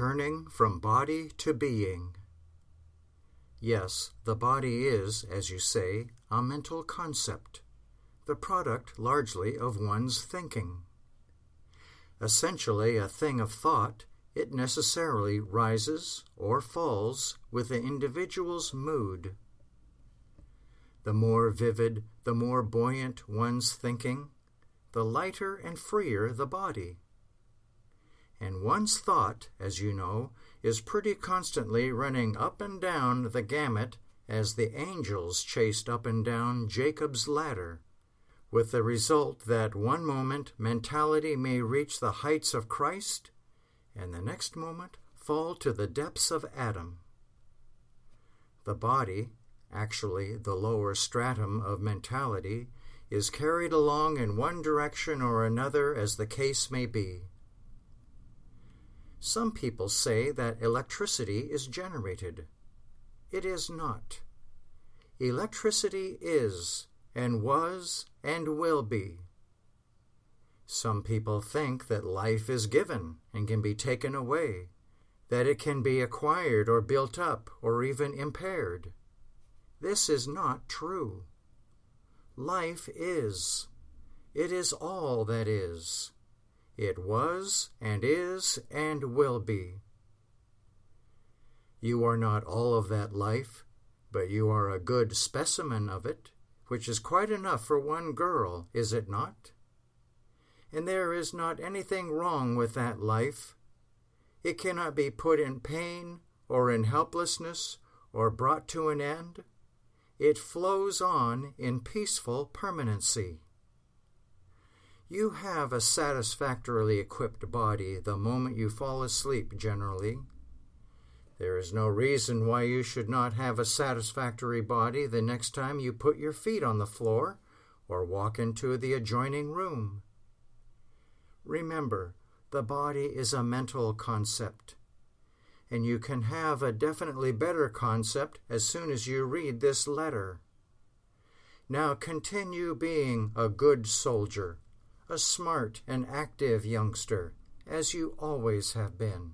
Turning from body to being. Yes, the body is, as you say, a mental concept, the product largely of one's thinking. Essentially a thing of thought, it necessarily rises or falls with the individual's mood. The more vivid, the more buoyant one's thinking, the lighter and freer the body. And one's thought, as you know, is pretty constantly running up and down the gamut as the angels chased up and down Jacob's ladder, with the result that one moment mentality may reach the heights of Christ, and the next moment fall to the depths of Adam. The body, actually the lower stratum of mentality, is carried along in one direction or another as the case may be. Some people say that electricity is generated. It is not. Electricity is, and was, and will be. Some people think that life is given and can be taken away, that it can be acquired or built up or even impaired. This is not true. Life is. It is all that is. It was, and is, and will be. You are not all of that life, but you are a good specimen of it, which is quite enough for one girl, is it not? And there is not anything wrong with that life. It cannot be put in pain, or in helplessness, or brought to an end. It flows on in peaceful permanency. You have a satisfactorily equipped body the moment you fall asleep, generally. There is no reason why you should not have a satisfactory body the next time you put your feet on the floor or walk into the adjoining room. Remember, the body is a mental concept, and you can have a definitely better concept as soon as you read this letter. Now continue being a good soldier, a smart and active youngster, as you always have been.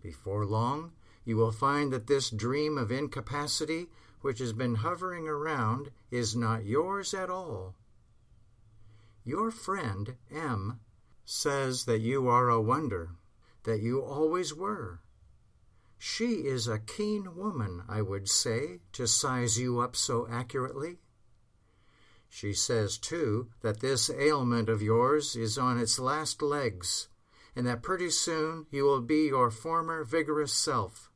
Before long, you will find that this dream of incapacity, which has been hovering around, is not yours at all. Your friend, M., says that you are a wonder, that you always were. She is a keen woman, I would say, to size you up so accurately. She says, too, that this ailment of yours is on its last legs, and that pretty soon you will be your former vigorous self.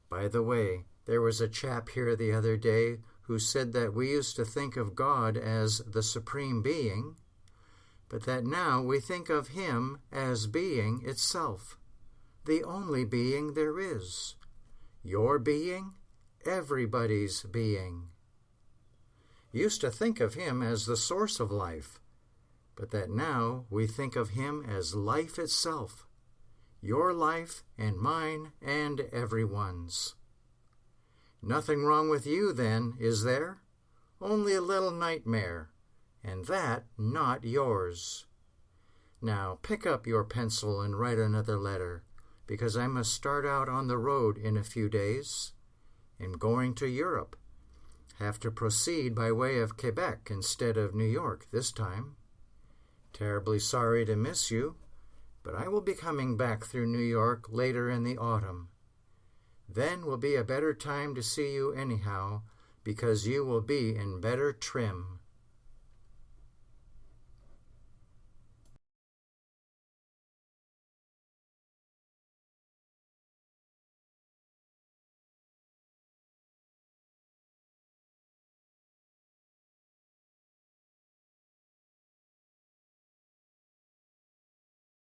By the way, there was a chap here the other day who said that we used to think of God as the Supreme Being, but that now we think of Him as being itself, the only being there is. Your being, everybody's being. Used to think of Him as the source of life, but that now we think of Him as life itself, your life and mine and everyone's. Nothing wrong with you then, is there? Only a little nightmare, and that not yours. Now pick up your pencil and write another letter, because I must start out on the road in a few days. I'm going to Europe. Have to proceed by way of Quebec instead of New York this time. Terribly sorry to miss you, but I will be coming back through New York later in the autumn. Then will be a better time to see you anyhow, because you will be in better trim.